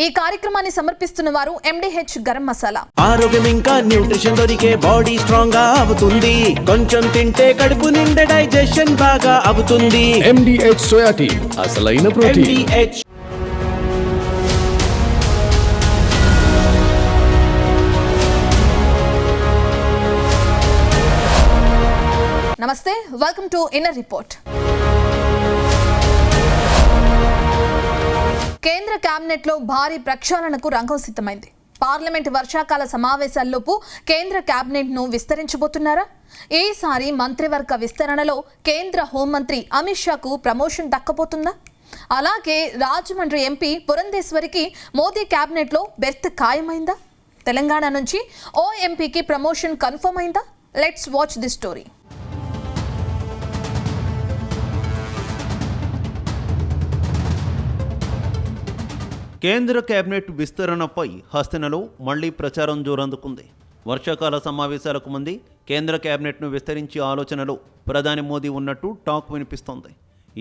ఈ కార్యక్రమాన్ని సమర్పిస్తున్న వారు MDH గరం మసాలా. ఆరోగ్యం ఇంకా న్యూట్రిషన్ దొరికే బాడీ స్ట్రాంగ్ గా అవుతుంది. కొంచెం తింటే కడుపు నిండా డైజెషన్ బాగా అవుతుంది. MDH సోయా టీ అసలైన ప్రోటీన్. MDH నమస్తే, వెల్కమ్ టు ఇన్నర్ రిపోర్ట్. కేంద్ర కేబినెట్లో భారీ ప్రక్షాళనకు రంగం సిద్ధమైంది. పార్లమెంట్ వర్షాకాల సమావేశాల్లోపు కేంద్ర కేబినెట్ను విస్తరించబోతున్నారా? ఈసారి మంత్రివర్గ విస్తరణలో కేంద్ర హోంమంత్రి అమిత్ షాకు ప్రమోషన్ దక్కబోతుందా? అలాగే రాజమండ్రి ఎంపీ పురంధేశ్వరికి మోదీ కేబినెట్లో బెర్త్ ఖాయమైందా? తెలంగాణ నుంచి ఓ ఎంపీకి ప్రమోషన్ కన్ఫర్మ్ అయిందా? Let's watch the story. కేంద్ర కేబినెట్ విస్తరణపై హస్తినలో మళ్లీ ప్రచారం జోరందుకుంది. వర్షాకాల సమావేశాలకు ముందే కేంద్ర కేబినెట్ను విస్తరించే ఆలోచనలో ప్రధాని మోదీ ఉన్నట్టు టాక్ వినిపిస్తోంది.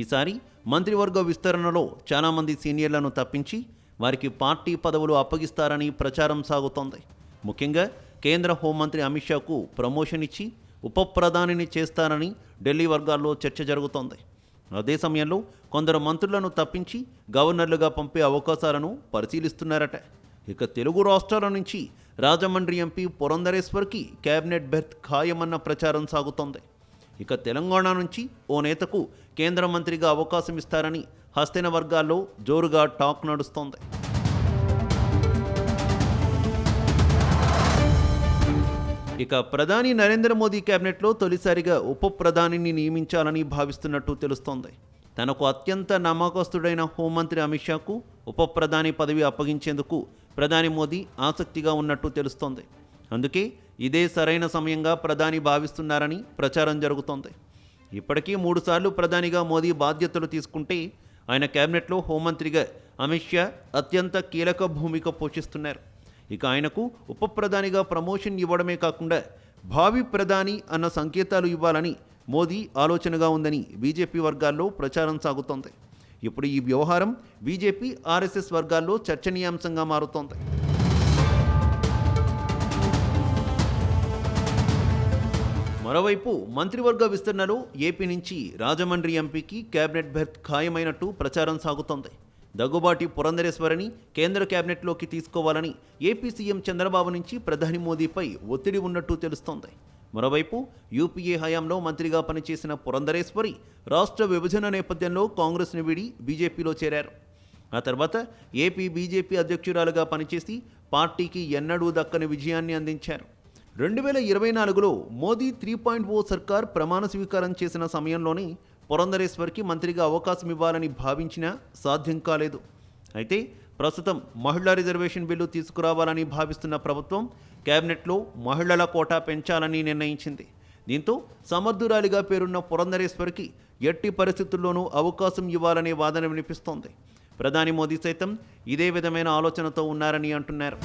ఈసారి మంత్రివర్గ విస్తరణలో చాలామంది సీనియర్లను తప్పించి వారికి పార్టీ పదవులు అప్పగిస్తారని ప్రచారం సాగుతోంది. ముఖ్యంగా కేంద్ర హోంమంత్రి అమిత్ షాకు ప్రమోషన్ ఇచ్చి ఉప ప్రధానిని చేస్తారని ఢిల్లీ వర్గాల్లో చర్చ జరుగుతోంది. అదే సమయంలో కొందరు మంత్రులను తప్పించి గవర్నర్లుగా పంపే అవకాశాలను పరిశీలిస్తున్నారట. ఇక తెలుగు రాష్ట్రాల నుంచి రాజమండ్రి ఎంపీ పురంధరేశ్వర్కి కేబినెట్ బెర్త్ ఖాయమన్న ప్రచారం సాగుతోంది. ఇక తెలంగాణ నుంచి ఓ నేతకు కేంద్ర మంత్రిగా అవకాశం ఇస్తారని హస్తిన వర్గాల్లో జోరుగా టాక్ నడుస్తోంది. ఇక ప్రధాని నరేంద్ర మోదీ కేబినెట్లో తొలిసారిగా ఉప ప్రధానిని నియమించాలని భావిస్తున్నట్టు తెలుస్తోంది. తనకు అత్యంత నమ్మకస్తుడైన హోంమంత్రి అమిత్ షాకు ఉప ప్రధాని పదవి అప్పగించేందుకు ప్రధాని మోదీ ఆసక్తిగా ఉన్నట్టు తెలుస్తోంది. అందుకే ఇదే సరైన సమయంగా ప్రధాని భావిస్తున్నారని ప్రచారం జరుగుతోంది. ఇప్పటికీ 3 సార్లు ప్రధానిగా మోదీ బాధ్యతలు తీసుకుంటే ఆయన కేబినెట్లో హోంమంత్రిగా అమిత్ షా అత్యంత కీలక భూమిక పోషిస్తున్నారు. ఇక ఆయనకు ఉప ప్రధానిగా ప్రమోషన్ ఇవ్వడమే కాకుండా భావి ప్రధాని అన్న సంకేతాలు ఇవ్వాలని మోదీ ఆలోచనగా ఉందని బీజేపీ వర్గాల్లో ప్రచారం సాగుతోంది. ఇప్పుడు ఈ వ్యవహారం బీజేపీ RSS వర్గాల్లో చర్చనీయాంశంగా మారుతోంది. మరోవైపు మంత్రివర్గ విస్తరణలో ఏపీ నుంచి రాజమండ్రి ఎంపీకి కేబినెట్ బెర్త్ ఖాయమైనట్టు ప్రచారం సాగుతోంది. దగ్గుబాటి పురంధరేశ్వరిని కేంద్ర కేబినెట్లోకి తీసుకోవాలని ఏపీ సీఎం చంద్రబాబు నుంచి ప్రధాని మోదీపై ఒత్తిడి ఉన్నట్టు తెలుస్తోంది. మరోవైపు యూపీఏ హయాంలో మంత్రిగా పనిచేసిన పురంధరేశ్వరి రాష్ట్ర విభజన నేపథ్యంలో కాంగ్రెస్ను వీడి బీజేపీలో చేరారు. ఆ తర్వాత ఏపీ బీజేపీ అధ్యక్షురాలుగా పనిచేసి పార్టీకి ఎన్నడూ దక్కని విజయాన్ని అందించారు. 2024లో మోదీ 3.0 సర్కార్ ప్రమాణ స్వీకారం చేసిన సమయంలోనే పురంధరేశ్వర్కి మంత్రిగా అవకాశం ఇవ్వాలని భావించినా సాధ్యం కాలేదు. అయితే ప్రస్తుతం మహిళా రిజర్వేషన్ బిల్లు తీసుకురావాలని భావిస్తున్న ప్రభుత్వం కేబినెట్లో మహిళల కోటా పెంచాలని నిర్ణయించింది. దీంతో సమర్థురాలిగా పేరున్న పురంధరేశ్వర్కి ఎట్టి పరిస్థితుల్లోనూ అవకాశం ఇవ్వాలనే వాదన వినిపిస్తోంది. ప్రధాని మోదీ సైతం ఇదే విధమైన ఆలోచనతో ఉన్నారని అంటున్నారు.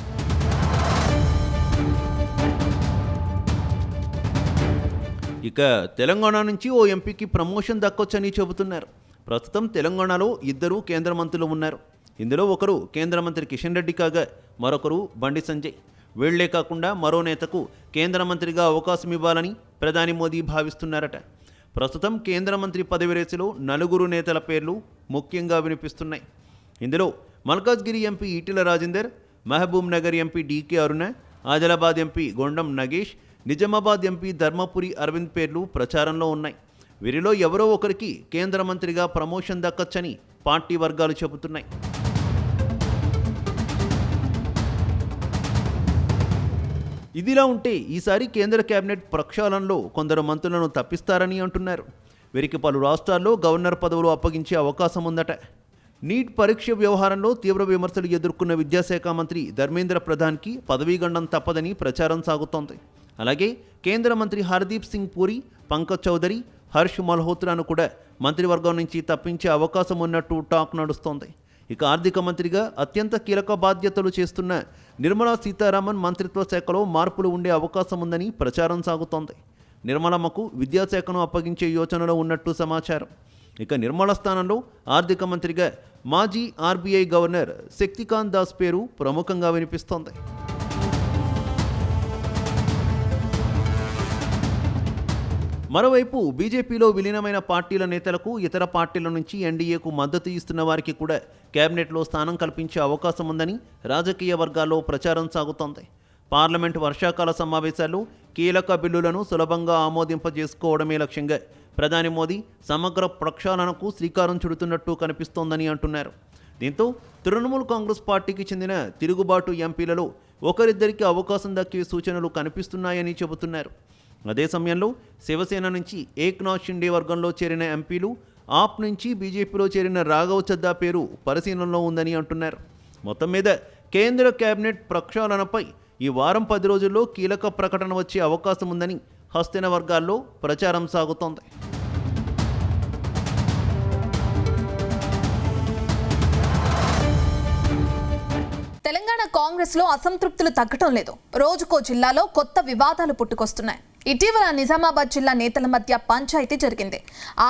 ఇక తెలంగాణ నుంచి ఓ ఎంపీకి ప్రమోషన్ దక్కొచ్చని చెబుతున్నారు. ప్రస్తుతం తెలంగాణలో 2 కేంద్ర మంత్రులు ఉన్నారు. ఇందులో ఒకరు కేంద్ర మంత్రి కిషన్ రెడ్డి కాగా మరొకరు బండి సంజయ్. వీళ్లే కాకుండా మరో నేతకు కేంద్ర మంత్రిగా అవకాశం ఇవ్వాలని ప్రధాని మోదీ భావిస్తున్నారట. ప్రస్తుతం కేంద్ర మంత్రి పదవి రేసులో 4 నేతల పేర్లు ముఖ్యంగా వినిపిస్తున్నాయి. ఇందులో Malkajgiri MP Etela Rajender, Mahabubnagar MP DK Aruna, Adilabad MP Godam Nagesh, Nizamabad MP Dharmapuri Arvind పేర్లు ప్రచారంలో ఉన్నాయి. వీరిలో ఎవరో ఒకరికి కేంద్ర మంత్రిగా ప్రమోషన్ దక్కచ్చని పార్టీ వర్గాలు చెబుతున్నాయి. ఇదిలా ఉంటే ఈసారి కేంద్ర కేబినెట్ ప్రక్షాళనలో కొందరు మంత్రులను తప్పిస్తారని అంటున్నారు. వీరికి పలు రాష్ట్రాల్లో గవర్నర్ పదవులు అప్పగించే అవకాశం ఉందట. నీట్ పరీక్ష వ్యవహారంలో తీవ్ర విమర్శలు ఎదుర్కొన్న విద్యాశాఖ మంత్రి ధర్మేంద్ర ప్రధాన్కి పదవీగండం తప్పదని ప్రచారం సాగుతోంది. అలాగే కేంద్ర మంత్రి హర్దీప్ సింగ్ పూరి, పంకజ్ చౌదరి, హర్ష్ మల్హోత్రాను కూడా మంత్రివర్గం నుంచి తప్పించే అవకాశం ఉన్నట్టు టాక్ నడుస్తోంది. ఇక ఆర్థిక మంత్రిగా అత్యంత కీలక బాధ్యతలు చేస్తున్న నిర్మలా సీతారామన్ మంత్రిత్వ శాఖలో మార్పులు ఉండే అవకాశం ఉందని ప్రచారం సాగుతోంది. నిర్మలమ్మకు విద్యాశాఖను అప్పగించే యోచనలో ఉన్నట్టు సమాచారం. ఇక నిర్మల స్థానంలో ఆర్థిక మంత్రిగా మాజీ ఆర్బీఐ గవర్నర్ శక్తికాంత్ దాస్ పేరు ప్రముఖంగా వినిపిస్తోంది. మరోవైపు బీజేపీలో విలీనమైన పార్టీల నేతలకు ఇతర పార్టీల నుంచి ఎన్డీఏకు మద్దతు ఇస్తున్న వారికి కూడా కేబినెట్లో స్థానం కల్పించే అవకాశం ఉందని రాజకీయ వర్గాల్లో ప్రచారం సాగుతోంది. పార్లమెంటు వర్షాకాల సమావేశాలు కీలక బిల్లులను సులభంగా ఆమోదింపజేసుకోవడమే లక్ష్యంగా ప్రధాని మోదీ సమగ్ర ప్రక్షాళనకు శ్రీకారం చుడుతున్నట్టు కనిపిస్తోందని అంటున్నారు. దీంతో తృణమూల్ కాంగ్రెస్ పార్టీకి చెందిన తిరుగుబాటు ఎంపీలలో ఒకరిద్దరికి అవకాశం దక్కే సూచనలు కనిపిస్తున్నాయని చెబుతున్నారు. అదే సమయంలో శివసేన నుంచి ఏక్నాథ్ షిండే వర్గంలో చేరిన ఎంపీలు, ఆప్ నుంచి బీజేపీలో చేరిన రాఘవ్ చద్దా పేరు పరిశీలనలో ఉందని అంటున్నారు. మొత్తం మీద కేంద్ర కేబినెట్ ప్రక్షాళనపై ఈ వారం 10 రోజుల్లో కీలక ప్రకటన వచ్చే అవకాశం ఉందని హస్తిన వర్గాల్లో ప్రచారం సాగుతోంది. తెలంగాణ కాంగ్రెస్లో అసంతృప్తులు తగ్గటం లేదు. రోజుకో జిల్లాలో కొత్త వివాదాలు పుట్టుకొస్తున్నాయి. ఇటీవల నిజామాబాద్ జిల్లా నేతల మధ్య పంచాయతీ జరిగింది.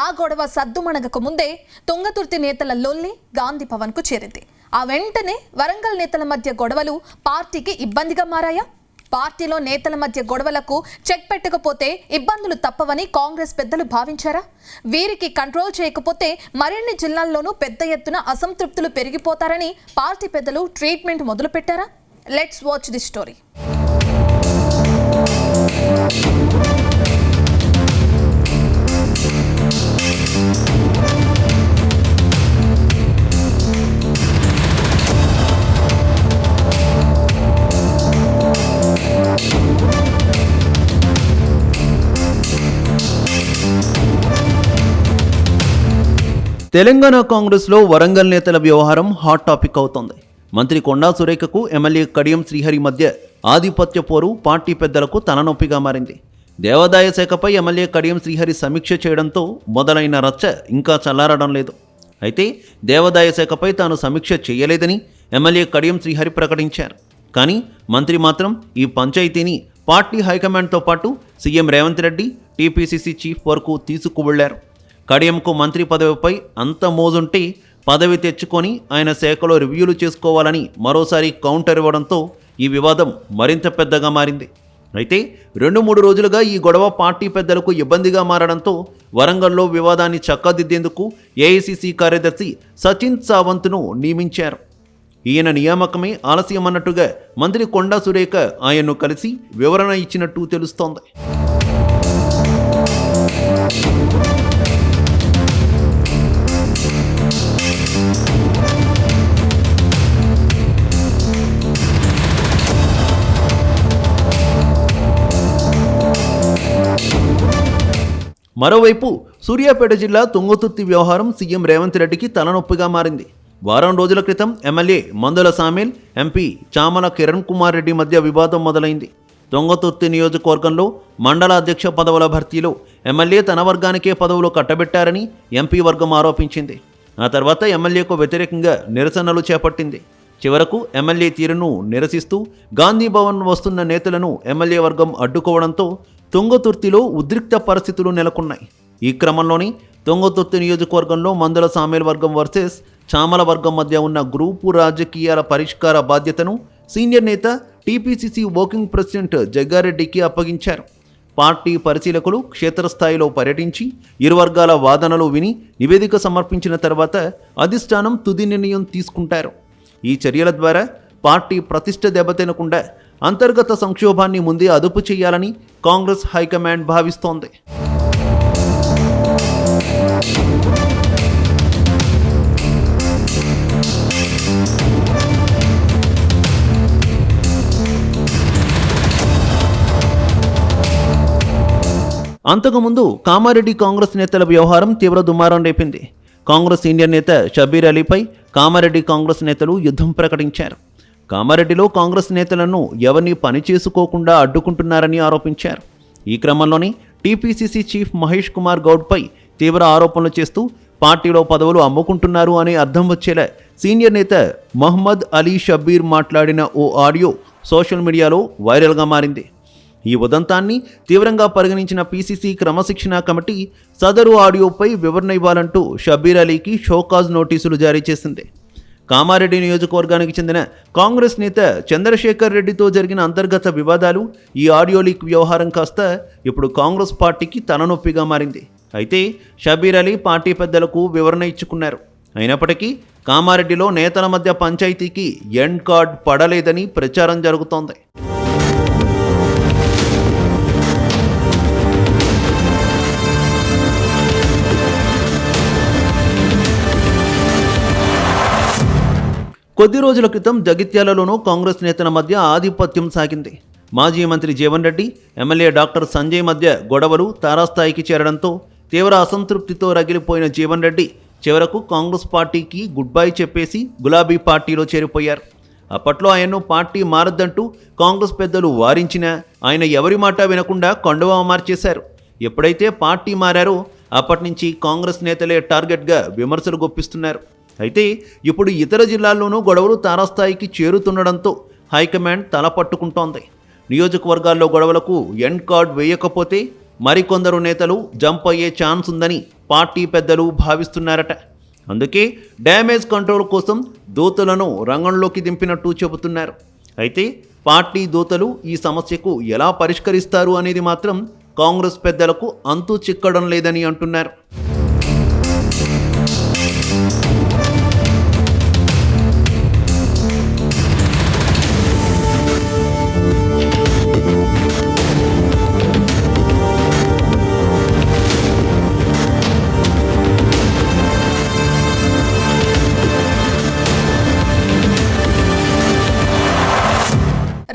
ఆ గొడవ సద్దుమణగక ముందే తుంగతుర్తి నేతల లొల్లి గాంధీ భవన్కు చేరింది. ఆ వెంటనే వరంగల్ నేతల మధ్య గొడవలు పార్టీకి ఇబ్బందిగా మారాయా? పార్టీలో నేతల మధ్య గొడవలకు చెక్ పెట్టకపోతే ఇబ్బందులు తప్పవని కాంగ్రెస్ పెద్దలు భావించారా? వీరికి కంట్రోల్ చేయకపోతే మరిన్ని జిల్లాల్లోనూ పెద్ద ఎత్తున అసంతృప్తులు పెరిగిపోతారని పార్టీ పెద్దలు ట్రీట్మెంట్ మొదలుపెట్టారా? Let's watch the story. Telangana కాంగ్రెస్లో వరంగల్ నేతల వ్యవహారం హాట్ టాపిక్ అవుతోంది. మంత్రి కొండా సురేఖకు ఎమ్మెల్యే కడియం శ్రీహరి మధ్య ఆధిపత్య పోరు పార్టీ పెద్దలకు తలనొప్పిగా మారింది. దేవాదాయ శాఖపై ఎమ్మెల్యే కడియం శ్రీహరి సమీక్ష చేయడంతో మొదలైన రచ్చ ఇంకా చల్లారడం లేదు. అయితే దేవాదాయ శాఖపై తాను సమీక్ష చేయలేదని ఎమ్మెల్యే కడియం శ్రీహరి ప్రకటించారు. కానీ మంత్రి మాత్రం ఈ పంచాయతీని పార్టీ హైకమాండ్తో పాటు CM Revanth Reddy, TPCC chief వరకు తీసుకువెళ్లారు. కడియంకు మంత్రి పదవిపై అంత మోజుంటే పదవి తెచ్చుకొని ఆయన శాఖలో రివ్యూలు చేసుకోవాలని మరోసారి కౌంటర్ ఇవ్వడంతో ఈ వివాదం మరింత పెద్దగా మారింది. అయితే 2-3 రోజులుగా ఈ గొడవ పార్టీ పెద్దలకు ఇబ్బందిగా మారడంతో వరంగల్లో వివాదాన్ని చక్కదిద్దేందుకు ఏఐసీసీ కార్యదర్శి సచిన్ సావంత్ను నియమించారు. ఈయన నియామకమే ఆలస్యమన్నట్టుగా మంత్రి కొండా సురేఖ ఆయన్ను కలిసి వివరణ ఇచ్చినట్టు తెలుస్తోంది. మరోవైపు సూర్యాపేట జిల్లా తుంగతుర్తి వ్యవహారం సీఎం రేవంత్ రెడ్డికి తలనొప్పిగా మారింది. వారం రోజుల క్రితం ఎమ్మెల్యే మందుల సామేల్, ఎంపీ చామల కిరణ్ కుమార్ రెడ్డి మధ్య వివాదం మొదలైంది. తుంగతుర్తి నియోజకవర్గంలో మండల అధ్యక్ష పదవుల భర్తీలో ఎమ్మెల్యే తన వర్గానికే పదవులు కట్టబెట్టారని ఎంపీ వర్గం ఆరోపించింది. ఆ తర్వాత ఎమ్మెల్యేకు వ్యతిరేకంగా నిరసనలు చేపట్టింది. చివరకు ఎమ్మెల్యే తీరును నిరసిస్తూ గాంధీ భవన్ వస్తున్న నేతలను ఎమ్మెల్యే వర్గం అడ్డుకోవడంతో తుంగతుర్తిలో ఉద్రిక్త పరిస్థితులు నెలకొన్నాయి. ఈ క్రమంలోనే తుంగతుర్తి నియోజకవర్గంలో మందుల సామేల్ వర్గం వర్సెస్ చామల వర్గం మధ్య ఉన్న గ్రూపు రాజకీయాల పరిష్కార బాధ్యతను సీనియర్ నేత టీపీసీసీ వర్కింగ్ ప్రెసిడెంట్ జగ్గారెడ్డికి అప్పగించారు. పార్టీ పరిశీలకులు క్షేత్రస్థాయిలో పర్యటించి ఇరు వర్గాల వాదనలు విని నివేదిక సమర్పించిన తర్వాత అధిష్టానం తుది నిర్ణయం తీసుకుంటారు. ఈ చర్యల ద్వారా పార్టీ ప్రతిష్ట దెబ్బతినకుండా అంతర్గత సంక్షోభాన్ని ముందే అదుపు చేయాలని కాంగ్రెస్ హైకమాండ్ భావిస్తోంది. అంతకుముందు కామారెడ్డి కాంగ్రెస్ నేతల వ్యవహారం తీవ్ర దుమారం రేపింది. కాంగ్రెస్ సీనియర్ నేత షబీర్ అలీపై కామారెడ్డి కాంగ్రెస్ నేతలు యుద్ధం ప్రకటించారు. కామారెడ్డిలో కాంగ్రెస్ నేతలను ఎవరిని పని చేసుకోకుండా అడ్డుకుంటున్నారని ఆరోపించారు. ఈ క్రమంలోనే టీపీసీసీ చీఫ్ మహేష్ కుమార్ గౌడ్పై తీవ్ర ఆరోపణలు చేస్తూ పార్టీలో పదవులు అమ్ముకుంటున్నారు అనే అర్థం వచ్చేలా సీనియర్ నేత మహ్మద్ అలీ షబీర్ మాట్లాడిన ఓ ఆడియో సోషల్ మీడియాలో వైరల్గా మారింది. ఈ ఉదంతాన్ని తీవ్రంగా పరిగణించిన పీసీసీ క్రమశిక్షణా కమిటీ సదరు ఆడియోపై వివరణ ఇవ్వాలంటూ షబ్బీర్ అలీకి షోకాజ్ నోటీసులు జారీ చేసింది. కామారెడ్డి నియోజకవర్గానికి చెందిన కాంగ్రెస్ నేత చంద్రశేఖర్ రెడ్డితో జరిగిన అంతర్గత వివాదాలు, ఈ ఆడియో లీక్ వ్యవహారం కాస్త ఇప్పుడు కాంగ్రెస్ పార్టీకి తలనొప్పిగా మారింది. అయితే షబ్బీర్ అలీ పార్టీ పెద్దలకు వివరణ ఇచ్చుకున్నారు. అయినప్పటికీ కామారెడ్డిలో నేతల మధ్య పంచాయతీకి ఎండ్ కార్డ్ పడలేదని ప్రచారం జరుగుతోంది. కొద్ది రోజుల క్రితం జగిత్యాలలోనూ కాంగ్రెస్ నేతల మధ్య ఆధిపత్యం సాగింది. మాజీ మంత్రి జీవన్ రెడ్డి, ఎమ్మెల్యే డాక్టర్ సంజయ్ మధ్య గొడవలు తారాస్థాయికి చేరడంతో తీవ్ర అసంతృప్తితో రగిలిపోయిన జీవన్ రెడ్డి చివరకు కాంగ్రెస్ పార్టీకి గుడ్ బై చెప్పేసి గులాబీ పార్టీలో చేరిపోయారు. అప్పట్లో ఆయన్ను పార్టీ మారద్దంటూ కాంగ్రెస్ పెద్దలు వారించినా ఆయన ఎవరి మాట వినకుండా కండువా మార్చేశారు. ఎప్పుడైతే పార్టీ మారారో అప్పటి నుంచి కాంగ్రెస్ నేతలే టార్గెట్గా విమర్శలు గుప్పిస్తున్నారు. అయితే ఇప్పుడు ఇతర జిల్లాల్లోనూ గొడవలు తారాస్థాయికి చేరుతుండడంతో హైకమాండ్ తలపట్టుకుంటోంది. నియోజకవర్గాల్లో గొడవలకు ఎండ్ కార్డ్ వేయకపోతే మరికొందరు నేతలు జంప్ అయ్యే ఛాన్స్ ఉందని పార్టీ పెద్దలు భావిస్తున్నారట. అందుకే డ్యామేజ్ కంట్రోల్ కోసం దూతలను రంగంలోకి దింపినట్టు చెబుతున్నారు. అయితే పార్టీ దూతలు ఈ సమస్యకు ఎలా పరిష్కరిస్తారు అనేది మాత్రం కాంగ్రెస్ పెద్దలకు అంతు చిక్కడం లేదని అంటున్నారు.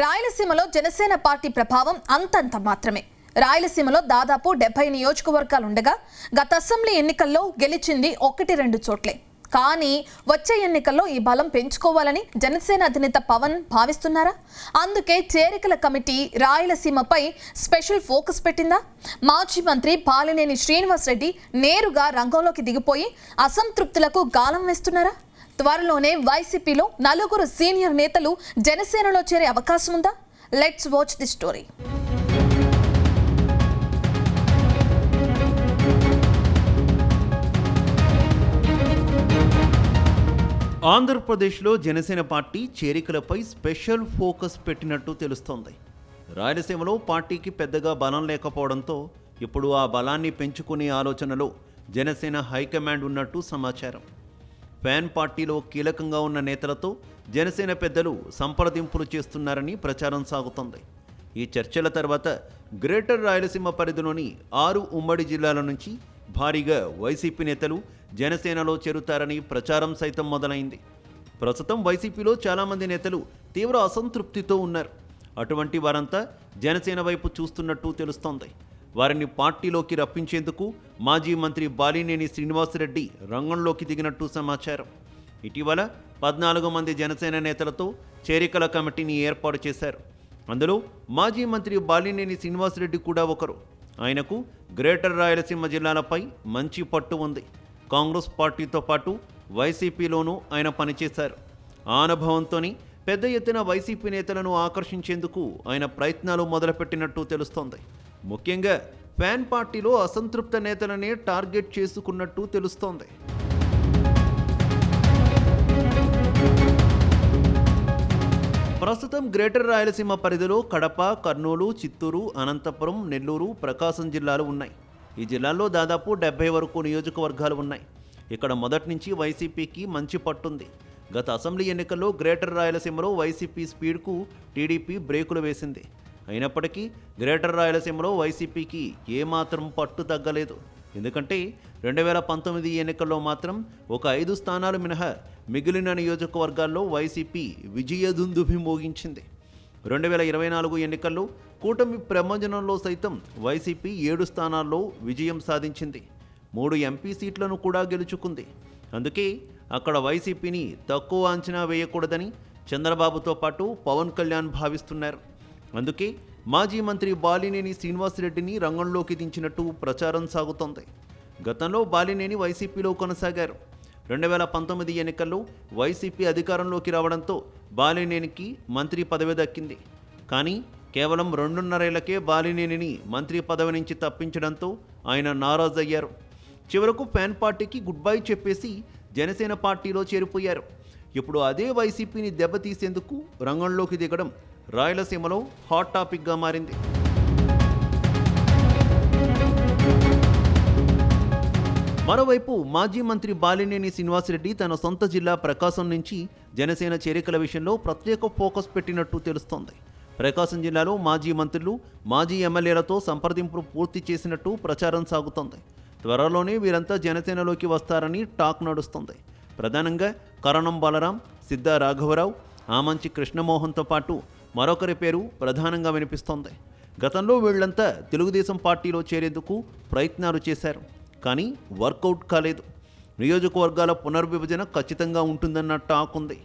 రాయలసీమలో జనసేన పార్టీ ప్రభావం అంతంత మాత్రమే. రాయలసీమలో దాదాపు 70 నియోజకవర్గాలుండగా గత అసెంబ్లీ ఎన్నికల్లో గెలిచింది 1-2 చోట్లే. కానీ వచ్చే ఎన్నికల్లో ఈ బలం పెంచుకోవాలని జనసేన అధినేత పవన్ భావిస్తున్నారా? అందుకే చేరికల కమిటీ రాయలసీమపై స్పెషల్ ఫోకస్ పెట్టిందా? మాజీ మంత్రి బాలినేని శ్రీనివాసరెడ్డి నేరుగా రంగంలోకి దిగిపోయి అసంతృప్తులకు గాలం వేస్తున్నారా? త్వరలోనే వైసీపీలో 4 సీనియర్ నేతలు జనసేనలో చేరే అవకాశం ఉందా? Let's watch the story. ఆంధ్రప్రదేశ్లో జనసేన పార్టీ చేరికలపై స్పెషల్ ఫోకస్ పెట్టినట్టు తెలుస్తోంది. రాయలసీమలో పార్టీకి పెద్దగా బలం లేకపోవడంతో ఇప్పుడు ఆ బలాన్ని పెంచుకునే ఆలోచనలో జనసేన హైకమాండ్ ఉన్నట్టు సమాచారం. ఫ్యాన్ పార్టీలో కీలకంగా ఉన్న నేతలతో జనసేన పెద్దలు సంప్రదింపులు చేస్తున్నారని ప్రచారం సాగుతోంది. ఈ చర్చల తర్వాత గ్రేటర్ రాయలసీమ పరిధిలోని 6 ఉమ్మడి జిల్లాల నుంచి భారీగా వైసీపీ నేతలు జనసేనలో చేరుతారని ప్రచారం సైతం మొదలైంది. ప్రస్తుతం వైసీపీలో చాలామంది నేతలు తీవ్ర అసంతృప్తితో ఉన్నారు. అటువంటి వారంతా జనసేన వైపు చూస్తున్నట్టు తెలుస్తోంది. వారిని పార్టీలోకి రప్పించేందుకు మాజీ మంత్రి బాలినేని శ్రీనివాసరెడ్డి రంగంలోకి దిగినట్టు సమాచారం. ఇటీవల 14 మంది జనసేన నేతలతో చేరికల కమిటీని ఏర్పాటు చేశారు. అందులో మాజీ మంత్రి బాలినేని శ్రీనివాసరెడ్డి కూడా ఒకరు. ఆయనకు గ్రేటర్ రాయలసీమ జిల్లాలపై మంచి పట్టు ఉంది. కాంగ్రెస్ పార్టీతో పాటు వైసీపీలోనూ ఆయన పనిచేశారు. ఆ అనుభవంతోని పెద్ద ఎత్తున వైసీపీ నేతలను ఆకర్షించేందుకు ఆయన ప్రయత్నాలు మొదలుపెట్టినట్టు తెలుస్తోంది. ముఖ్యంగా ఫ్యాన్ పార్టీలో అసంతృప్త నేతలనే టార్గెట్ చేసుకున్నట్టు తెలుస్తోంది. ప్రస్తుతం గ్రేటర్ రాయలసీమ పరిధిలో కడప, కర్నూలు, చిత్తూరు, అనంతపురం, నెల్లూరు, ప్రకాశం జిల్లాలు ఉన్నాయి. ఈ జిల్లాల్లో దాదాపు 70 వరకు నియోజకవర్గాలు ఉన్నాయి. ఇక్కడ మొదటి నుంచి వైసీపీకి మంచి పట్టుంది. గత అసెంబ్లీ ఎన్నికల్లో గ్రేటర్ రాయలసీమలో వైసీపీ స్పీడ్కు టీడీపీ బ్రేకులు వేసింది. అయినప్పటికీ గ్రేటర్ రాయలసీమలో వైసీపీకి ఏమాత్రం పట్టు తగ్గలేదు. ఎందుకంటే 2019 ఎన్నికల్లో మాత్రం ఒక 5 స్థానాలు మినహా మిగిలిన నియోజకవర్గాల్లో వైసీపీ విజయదుందుభి మోగించింది. 2024 ఎన్నికల్లో కూటమి ప్రమోజనంలో సైతం వైసీపీ 7 స్థానాల్లో విజయం సాధించింది. 3 ఎంపీ సీట్లను కూడా గెలుచుకుంది. అందుకే అక్కడ వైసీపీని తక్కువ అంచనా వేయకూడదని చంద్రబాబుతో పాటు పవన్ కళ్యాణ్ భావిస్తున్నారు. అందుకే మాజీ మంత్రి బాలినేని శ్రీనివాసరెడ్డిని రంగంలోకి దించినట్టు ప్రచారం సాగుతోంది. గతంలో బాలినేని వైసీపీలో కొనసాగారు. 2019 ఎన్నికల్లో వైసీపీ అధికారంలోకి రావడంతో బాలినేనికి మంత్రి పదవి దక్కింది. కానీ కేవలం 2.5 ఏళ్లకే బాలినేనిని మంత్రి పదవి నుంచి తప్పించడంతో ఆయన నారాజయ్యారు. చివరకు ఫ్యాన్ పార్టీకి గుడ్ బై చెప్పేసి జనసేన పార్టీలో చేరిపోయారు. ఇప్పుడు అదే వైసీపీని దెబ్బతీసేందుకు రంగంలోకి దిగడం రాయలసీమలో హాట్ టాపిక్గా మారింది. మరోవైపు మాజీ మంత్రి బాలినేని శ్రీనివాసరెడ్డి తన సొంత జిల్లా ప్రకాశం నుంచి జనసేన చేరికల విషయంలో ప్రత్యేక ఫోకస్ పెట్టినట్టు తెలుస్తోంది. ప్రకాశం జిల్లాలో మాజీ మంత్రులు, మాజీ ఎమ్మెల్యేలతో సంప్రదింపులు పూర్తి చేసినట్టు ప్రచారం సాగుతోంది. త్వరలోనే వీరంతా జనసేనలోకి వస్తారని టాక్ నడుస్తుంది. ప్రధానంగా కరణం బాలరాం, సిద్ధా రాఘవరావు, ఆమంచి కృష్ణమోహన్తో పాటు మరొకరి పేరు ప్రధానంగా వినిపిస్తోంది. గతంలో వీళ్లంతా తెలుగుదేశం పార్టీలో చేరేందుకు ప్రయత్నాలు చేశారు, కానీ వర్కౌట్ కాలేదు. నియోజకవర్గాల పునర్విభజన ఖచ్చితంగా ఉంటుందన్న టాక్ ఉంది.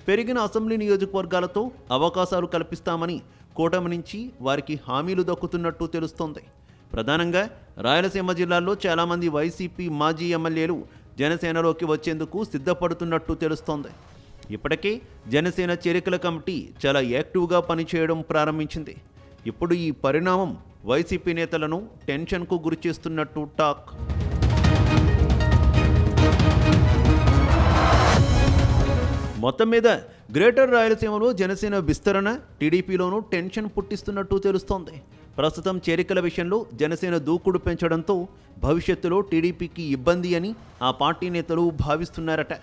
పెరిగిన అసెంబ్లీ నియోజకవర్గాలతో అవకాశాలు కల్పిస్తామని కూటమి నుంచి వారికి హామీలు దక్కుతున్నట్టు తెలుస్తోంది. ప్రధానంగా రాయలసీమ జిల్లాల్లో చాలామంది వైసీపీ మాజీ ఎమ్మెల్యేలు జనసేనలోకి వచ్చేందుకు సిద్ధపడుతున్నట్టు తెలుస్తోంది. ఇప్పటికే జనసేన చేరికల కమిటీ చాలా యాక్టివ్గా పనిచేయడం ప్రారంభించింది. ఇప్పుడు ఈ పరిణామం వైసీపీ నేతలను టెన్షన్కు గురిచేస్తున్నట్టు టాక్. మొత్తం మీద గ్రేటర్ రాయలసీమలో జనసేన విస్తరణ టీడీపీలోనూ టెన్షన్ పుట్టిస్తున్నట్టు తెలుస్తోంది. ప్రస్తుతం చేరికల విషయంలో జనసేన దూకుడు పెంచడంతో భవిష్యత్తులో టీడీపీకి ఇబ్బంది అని ఆ పార్టీ నేతలు భావిస్తున్నారట.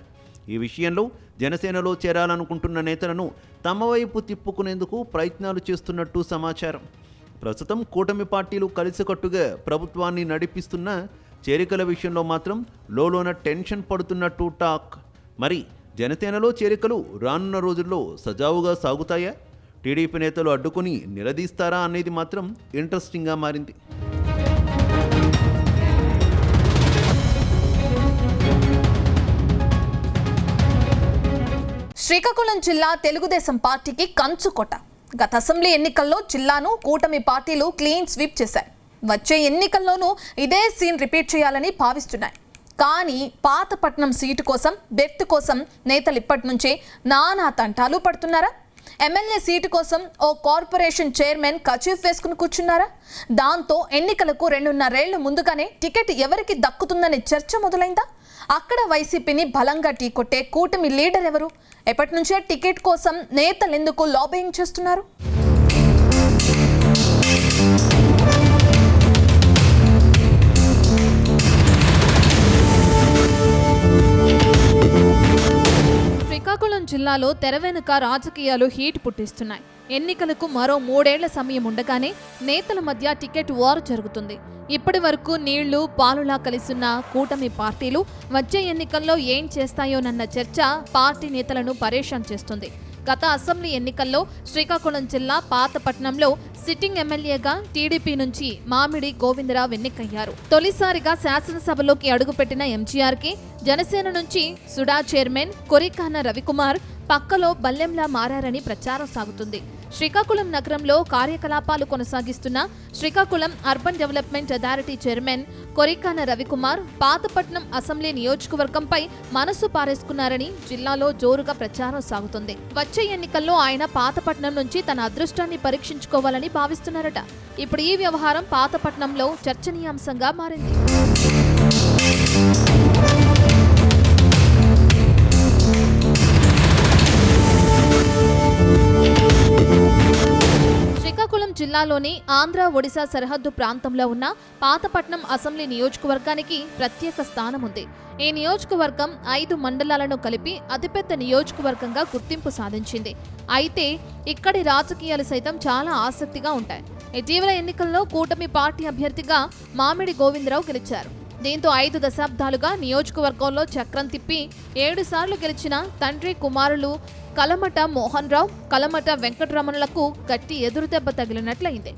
ఈ విషయంలో జనసేనలో చేరాలనుకుంటున్న నేతలను తమ వైపు తిప్పుకునేందుకు ప్రయత్నాలు చేస్తున్నట్టు సమాచారం. ప్రస్తుతం కూటమి పార్టీలు కలిసికట్టుగా ప్రభుత్వాన్ని నడిపిస్తున్న చేరికల విషయంలో మాత్రం లోలోన టెన్షన్ పడుతున్నట్టు టాక్. మరి జనసేనలో చేరికలు రానున్న రోజుల్లో సజావుగా సాగుతాయా? టీడీపీ నేతలు అడ్డుకుని నిలదీస్తారా అనేది మాత్రం ఇంట్రెస్టింగ్గా మారింది. శ్రీకాకుళం జిల్లా తెలుగుదేశం పార్టీకి కంచుకోట. గత అసెంబ్లీ ఎన్నికల్లో జిల్లాను కూటమి పార్టీలు క్లీన్ స్వీప్ చేశాయి. వచ్చే ఎన్నికల్లోనూ ఇదే సీన్ రిపీట్ చేయాలని భావిస్తున్నాయి. కానీ పాతపట్నం సీటు కోసం, బెర్త్ కోసం నేతలు ఇప్పటి నుంచే నానా తంటాలు పడుతున్నారా? ఎమ్మెల్యే సీటు కోసం ఓ కార్పొరేషన్ చైర్మన్ కచీఫ్ వేసుకుని కూర్చున్నారా? దాంతో ఎన్నికలకు 2.5 ఏళ్ల ముందుగానే టికెట్ ఎవరికి దక్కుతుందనే చర్చ మొదలైందా? అక్కడ వైసీపీని బలంగా ఢీకొట్టే కూటమి లీడర్ ఎవరు? ఎప్పటి నుంచే టికెట్ కోసం నేతలు ఎందుకు లాబింగ్ చేస్తున్నారు? శ్రీకాకుళం జిల్లాలో తెర వెనుక రాజకీయాలు హీట్ పుట్టిస్తున్నాయి. ఎన్నికలకు మరో 3 ఏళ్ల సమయం ఉండగానే నేతల మధ్య టికెట్ వార్ జరుగుతుంది. ఇప్పటి వరకు నీళ్లు పాలులా కలిసున్న కూటమి పార్టీలు వచ్చే ఎన్నికల్లో ఏం చేస్తాయోనన్న చర్చ పార్టీ నేతలను పరేషాన్ చేస్తుంది. గత అసెంబ్లీ ఎన్నికల్లో శ్రీకాకుళం జిల్లా పాతపట్నంలో సిట్టింగ్ ఎమ్మెల్యేగా టీడీపీ నుంచి మామిడి గోవిందరావు ఎన్నికయ్యారు. తొలిసారిగా శాసనసభలోకి అడుగుపెట్టిన ఎంజీఆర్కి జనసేన నుంచి సుడా చైర్మన్ కొరికాన రవికుమార్ పక్కలో బల్లెంలా మారారని ప్రచారం సాగుతుంది. శ్రీకాకుళం నగరంలో కార్యకలాపాలు కొనసాగిస్తున్న Srikakulam urban development authority chairman Korikana Ravikumar Pathapatnam assembly నియోజకవర్గంపై మనసు పారేసుకున్నారని జిల్లాలో జోరుగా ప్రచారం సాగుతుంది. వచ్చే ఎన్నికల్లో ఆయన పాతపట్నం నుంచి తన అదృష్టాన్ని పరీక్షించుకోవాలని భావిస్తున్నారట. ఇప్పుడు ఈ వ్యవహారం పాతపట్నంలో చర్చనీయాంశంగా మారింది. శ్రీకాకుళం జిల్లాలోని ఆంధ్ర ఒడిశా సరిహద్దు ప్రాంతంలో ఉన్న పాతపట్నం అసెంబ్లీ నియోజకవర్గానికి ప్రత్యేక స్థానం ఉంది. ఈ నియోజకవర్గం 5 మండలాలను కలిపి అతిపెద్ద నియోజకవర్గంగా గుర్తింపు సాధించింది. అయితే ఇక్కడి రాజకీయాలు సైతం చాలా ఆసక్తిగా ఉంటాయి. ఇటీవల ఎన్నికల్లో కూటమి పార్టీ అభ్యర్థిగా మామిడి గోవిందరావు గెలిచారు. దీంతో 5 దశాబ్దాలుగా నియోజకవర్గంలో చక్రం తిప్పి 7 సార్లు గెలిచిన తండ్రి కుమారులు కలమట మోహన్ రావు, కలమట వెంకటరమణలకు గట్టి ఎదురుదెబ్బ తగిలినట్లయింది.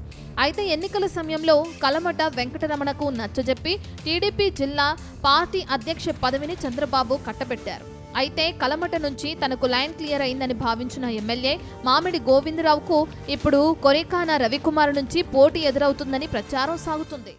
అయితే ఎన్నికల సమయంలో కలమట వెంకటరమణకు నచ్చజెప్పి టీడీపీ జిల్లా పార్టీ అధ్యక్ష పదవిని చంద్రబాబు కట్టబెట్టారు. అయితే కలమట నుంచి తనకు లైన్ క్లియర్ అయిందని భావించిన ఎమ్మెల్యే మామిడి గోవిందరావుకు ఇప్పుడు కొరికాన రవికుమార్ నుంచి పోటీ ఎదురవుతుందని ప్రచారం సాగుతుంది.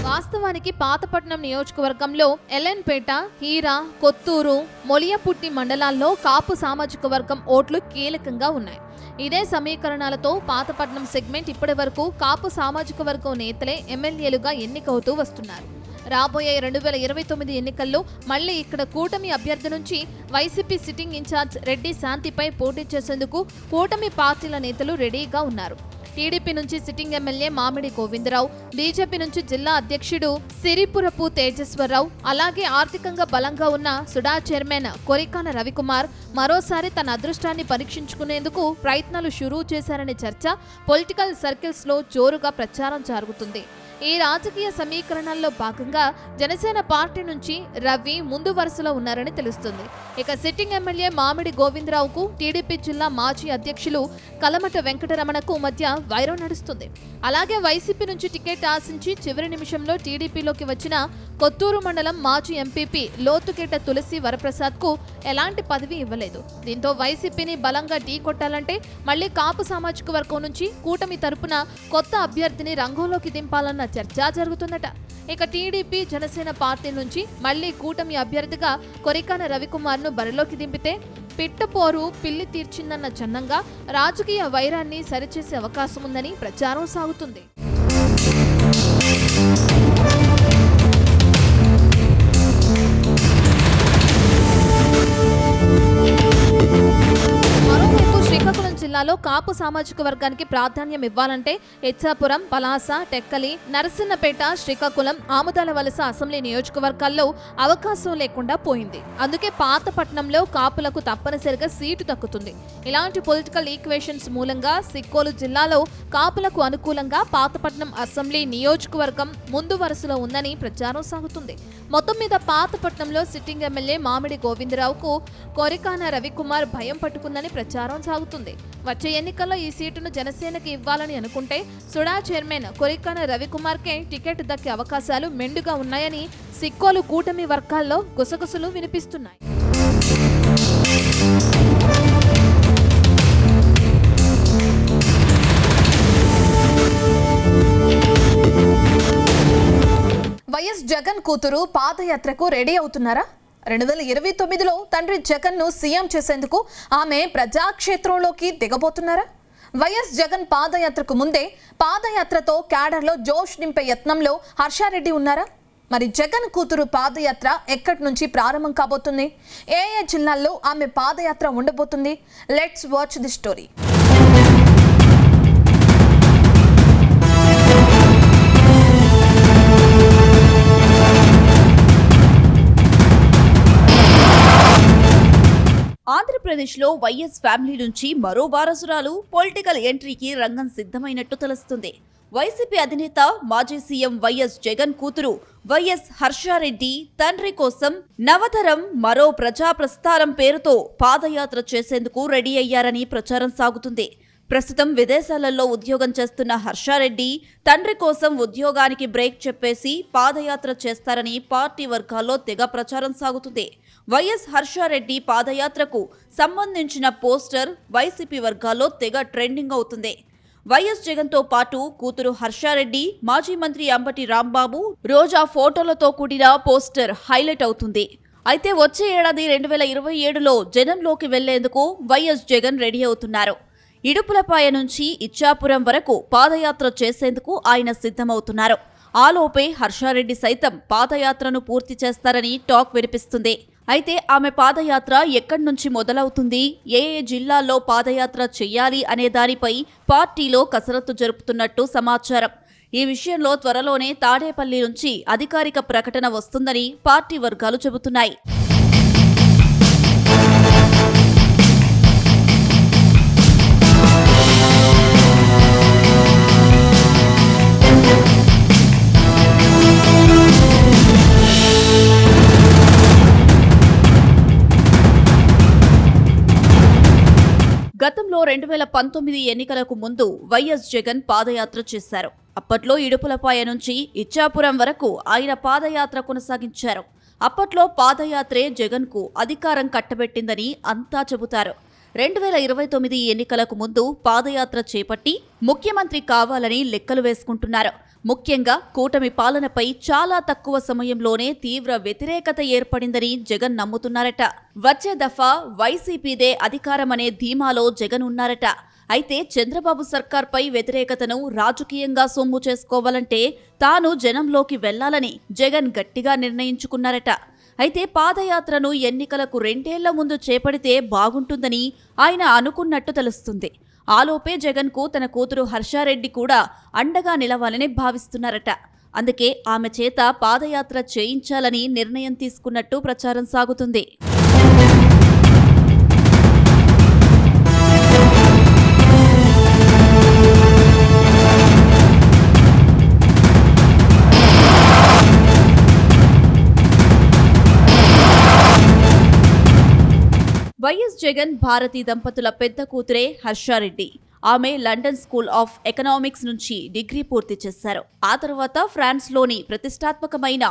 వాస్తవానికి వాస్తవానికి పాతపట్నం నియోజకవర్గంలో ఎల్లెన్పేట, హీరా, కొత్తూరు, మొలియపుట్టి మండలాల్లో కాపు సామాజిక వర్గం ఓట్లు కీలకంగా ఉన్నాయి. ఇదే సమీకరణాలతో పాతపట్నం సెగ్మెంట్ ఇప్పటి వరకు కాపు సామాజిక వర్గం నేతలే ఎమ్మెల్యేలుగా ఎన్నికవుతూ వస్తున్నారు. రాబోయే 2029 ఎన్నికల్లో మళ్లీ ఇక్కడ కూటమి అభ్యర్థి నుంచి వైసీపీ సిట్టింగ్ ఇన్ఛార్జ్ రెడ్డి శాంతిపై పోటీ చేసేందుకు కూటమి పార్టీల నేతలు రెడీగా ఉన్నారు. టీడీపీ నుంచి సిట్టింగ్ ఎమ్మెల్యే మామిడి గోవిందరావు, బీజేపీ నుంచి జిల్లా అధ్యక్షుడు సిరిపురపు తేజేశ్వరరావు, అలాగే ఆర్థికంగా బలంగా ఉన్న సుడా చైర్మన్ కొరికాన రవికుమార్ మరోసారి తన అదృష్టాన్ని పరీక్షించుకునేందుకు ప్రయత్నాలు షురూ చేశారనే చర్చ పొలిటికల్ సర్కిల్స్ లో జోరుగా ప్రచారం జరుగుతుంది. ఈ రాజకీయ సమీకరణాల్లో భాగంగా జనసేన పార్టీ నుంచి రవి ముందు వరుసలో ఉన్నారని తెలుస్తుంది. ఇక సిట్టింగ్ ఎమ్మెల్యే మామిడి గోవిందరావుకు టీడీపీ జిల్లా మాజీ అధ్యక్షులు కలమట వెంకటరమణకు మధ్య వైరం నడుస్తుంది. అలాగే వైసీపీ నుంచి టికెట్ ఆశించి చివరి నిమిషంలో టీడీపీలోకి వచ్చిన కొత్తూరు మండలం మాజీ ఎంపీపీ లోతుకేట తులసి వరప్రసాద్కు ఎలాంటి పదవి ఇవ్వలేదు. దీంతో వైసీపీని బలంగా ఢీ కొట్టాలంటే మళ్లీ కాపు సామాజిక వర్గం నుంచి కూటమి తరపున కొత్త అభ్యర్థిని రంగంలోకి దింపాలన్న చర్చ జరుగుతుందట. ఇక టీడీపీ, జనసేన పార్టీ నుంచి మళ్లీ కూటమి అభ్యర్థిగా కొరికాన రవికుమార్ ను బరిలోకి దింపితే పిట్టపోరు పిల్లి తీర్చిందన్న చన్నంగా రాజకీయ వైరాన్ని సరిచేసే అవకాశం ఉందని ప్రచారం సాగుతుంది. శ్రీకాకుళం జిల్లాలో కాపు సామాజిక వర్గానికి ప్రాధాన్యం ఇవ్వాలంటే ఇచ్చాపురం, పలాస, టెక్కలి, నరసన్నపేట, శ్రీకాకుళం, ఆముదాల వలస అసెంబ్లీ నియోజకవర్గాల్లో అవకాశం లేకుండా పోయింది. అందుకే పాతపట్నంలో కాపులకు తప్పనిసరిగా సీటు దక్కుతుంది. ఇలాంటి పొలిటికల్ ఈక్వేషన్స్ మూలంగా సిక్కోలు జిల్లాలో కాపులకు అనుకూలంగా పాతపట్నం అసెంబ్లీ నియోజకవర్గం ముందు వరుసలో ఉందని ప్రచారం సాగుతుంది. మొత్తం మీద పాతపట్నంలో సిట్టింగ్ ఎమ్మెల్యే మామిడి గోవిందరావుకు కొరికాన రవికుమార్ భయం పట్టుకుందని ప్రచారం సాగుతుంది. వచ్చే ఎన్నికల్లో ఈ సీటును జనసేనకి ఇవ్వాలని అనుకుంటే సుడా చైర్మన్ కొరికాన రవికుమార్కే టికెట్ దక్కే అవకాశాలు మెండుగా ఉన్నాయని సిక్కోలు కూటమి వర్గాల్లో గుసగుసలు వినిపిస్తున్నాయి. వైఎస్ జగన్ కూతురు పాదయాత్రకు రెడీ అవుతున్నారా? 2029లో తండ్రి జగన్ను సీఎం చేసేందుకు ఆమె ప్రజాక్షేత్రంలోకి దిగబోతున్నారా? వైఎస్ జగన్ పాదయాత్రకు ముందే పాదయాత్రతో క్యాడర్లో జోష్ నింపే యత్నంలో హర్షారెడ్డి ఉన్నారా? మరి జగన్ కూతురు పాదయాత్ర ఎక్కడి నుంచి ప్రారంభం కాబోతుంది? ఏ జిల్లాల్లో ఆమె పాదయాత్ర ఉండబోతుంది? Let's watch the story. ఆంధ్రప్రదేశ్లో వైఎస్ ఫ్యామిలీ నుంచి మరో వారసురాలు పొలిటికల్ ఎంట్రీకి రంగం సిద్ధమైనట్టు తెలుస్తుంది. వైసీపీ అధినేత మాజీ సీఎం వైఎస్ జగన్ కూతురు వైఎస్ హర్షారెడ్డి తండ్రి కోసం నవతరం మరో ప్రజా ప్రస్థానం పేరుతో పాదయాత్ర చేసేందుకు రెడీ అయ్యారని ప్రచారం సాగుతుంది. ప్రస్తుతం విదేశాలలో ఉద్యోగం చేస్తున్న హర్షారెడ్డి తండ్రి కోసం ఉద్యోగానికి బ్రేక్ చెప్పేసి పాదయాత్ర చేస్తారని పార్టీ వర్గాల్లో తెగ ప్రచారం సాగుతుంది. వైఎస్ హర్షారెడ్డి పాదయాత్రకు సంబంధించిన పోస్టర్ వైసీపీ వర్గాల్లో తెగ ట్రెండింగ్ అవుతుంది. వైఎస్ జగన్తో పాటు కూతురు హర్షారెడ్డి, మాజీ మంత్రి అంబటి రాంబాబు, రోజా ఫోటోలతో కూడిన పోస్టర్ హైలైట్ అవుతుంది. అయితే వచ్చే ఏడాది 2027లో జనంలోకి వెళ్లేందుకు వైఎస్ జగన్ రెడీ అవుతున్నారు. ఇడుపులపాయ నుంచి ఇచ్చాపురం వరకు పాదయాత్ర చేసేందుకు ఆయన సిద్ధమవుతున్నారు. ఆలోపే హర్షారెడ్డి సైతం పాదయాత్రను పూర్తి చేస్తారని టాక్ వినిపిస్తుంది. అయితే ఆమె పాదయాత్ర ఎక్కడి నుంచి మొదలవుతుంది, ఏ జిల్లాల్లో పాదయాత్ర చెయ్యాలి అనే దానిపై పార్టీలో కసరత్తు జరుపుతున్నట్టు సమాచారం. ఈ విషయంలో త్వరలోనే తాడేపల్లి నుంచి అధికారిక ప్రకటన వస్తుందని పార్టీ వర్గాలు చెబుతున్నాయి. గతంలో 2019 ఎన్నికలకు ముందు వైఎస్ జగన్ పాదయాత్ర చేశారు. అప్పట్లో ఇడుపులపాయ నుంచి ఇచ్చాపురం వరకు ఆయన పాదయాత్ర కొనసాగించారు. అప్పట్లో పాదయాత్రే జగన్కు అధికారం కట్టబెట్టిందని అంతా చెబుతారు. 2029 ఎన్నికలకు ముందు పాదయాత్ర చేపట్టి ముఖ్యమంత్రి కావాలని లెక్కలు వేసుకుంటున్నారు. ముఖ్యంగా కూటమి పాలనపై చాలా తక్కువ సమయంలోనే తీవ్ర వ్యతిరేకత ఏర్పడిందని జగన్ నమ్ముతున్నారట. వచ్చే దఫా వైసీపీదే అధికారమనే ధీమాలో జగన్ ఉన్నారట. అయితే చంద్రబాబు సర్కార్పై వ్యతిరేకతను రాజకీయంగా సొమ్ము చేసుకోవాలంటే తాను జనంలోకి వెళ్లాలని జగన్ గట్టిగా నిర్ణయించుకున్నారట. అయితే పాదయాత్రను ఎన్నికలకు 2 ఏళ్ల ముందు చేపడితే బాగుంటుందని ఆయన అనుకున్నట్టు తెలుస్తుంది. ఆలోపే జగన్కు తన కూతురు హర్షారెడ్డి కూడా అండగా నిలవాలని భావిస్తున్నారట. అందుకే ఆమె చేత పాదయాత్ర చేయించాలని నిర్ణయం తీసుకున్నట్టు ప్రచారం సాగుతుంది. వైఎస్ జగన్ భారతీ దంపతుల పెద్ద కూతురే హర్షారెడ్డి. ఆమె లండన్ స్కూల్ ఆఫ్ ఎకనామిక్స్ నుంచి డిగ్రీ పూర్తి చేశారు. ఆ తర్వాత ఫ్రాన్స్లోని ప్రతిష్టాత్మకమైన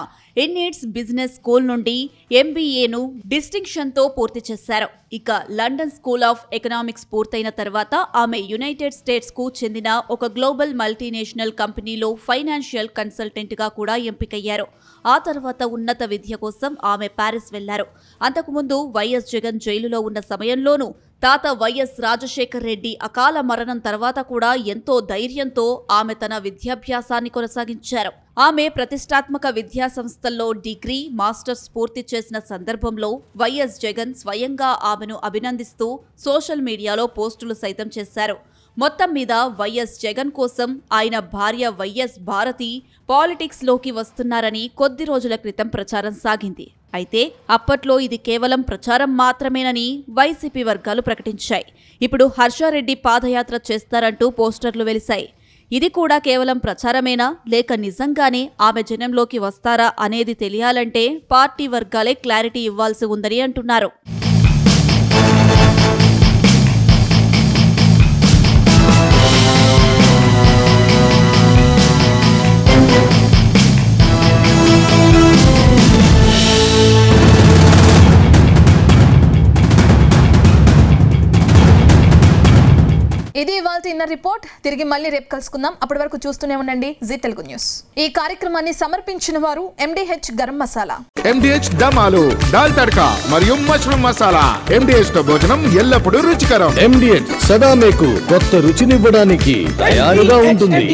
ఇన్నిట్స్ బిజినెస్ స్కూల్ నుండి MBAను డిస్టింక్షన్తో పూర్తి చేశారు. ఇక లండన్ స్కూల్ ఆఫ్ ఎకనామిక్స్ పూర్తయిన తర్వాత ఆమె యునైటెడ్ స్టేట్స్కు చెందిన ఒక గ్లోబల్ మల్టీనేషనల్ కంపెనీలో ఫైనాన్షియల్ కన్సల్టెంట్గా కూడా ఎంపికయ్యారు. ఆ తర్వాత ఉన్నత విద్య కోసం ఆమె ప్యారిస్ వెళ్లారు. అంతకుముందు వైఎస్ జగన్ జైలులో ఉన్న సమయంలోనూ తాత వైఎస్ రాజశేఖర్ రెడ్డి అకాల మరణం తర్వాత కూడా ఎంతో ధైర్యంతో ఆమె తన విద్యాభ్యాసాన్ని కొనసాగించారు. ఆమె ప్రతిష్టాత్మక విద్యా సంస్థల్లో డిగ్రీ, మాస్టర్స్ పూర్తి చేసిన సందర్భంలో వైఎస్ జగన్ స్వయంగా ఆమెను అభినందిస్తూ సోషల్ మీడియాలో పోస్టులు సైతం చేశారు. మొత్తం మీద వైఎస్ జగన్ కోసం ఆయన భార్య వైఎస్ భారతి పాలిటిక్స్లోకి వస్తున్నారని కొద్ది రోజుల క్రితం ప్రచారం సాగింది. అయితే అప్పట్లో ఇది కేవలం ప్రచారం మాత్రమేనని వైసీపీ వర్గాలు ప్రకటించాయి. ఇప్పుడు హర్షారెడ్డి పాదయాత్ర చేస్తారంటూ పోస్టర్లు వెలిశాయి. ఇది కూడా కేవలం ప్రచారమేనా లేక నిజంగానే ఆమె జనంలోకి వస్తారా అనేది తెలియాలంటే పార్టీ వర్గాలే క్లారిటీ ఇవ్వాల్సి ఉందని అంటున్నారు. ఇది ఇవాళ ఇన్నర్ రిపోర్ట్. తిరిగి మళ్ళీ రేపు కలుసుకుందాం. అప్పటి వరకు చూస్తూనే ఉండండి జీ తెలుగు న్యూస్. ఈ కార్యక్రమాన్ని సమర్పించిన వారు MDH గరం మసాలా, MDH దమాలు, దాల్ తడక మరియు మష్రూమ్ మసాలా. MDH తో భోజనం ఎల్లప్పుడూ రుచికరం. MDH సదా మీకు కొత్త రుచినివ్వడానికి తయారుగా ఉంటుంది.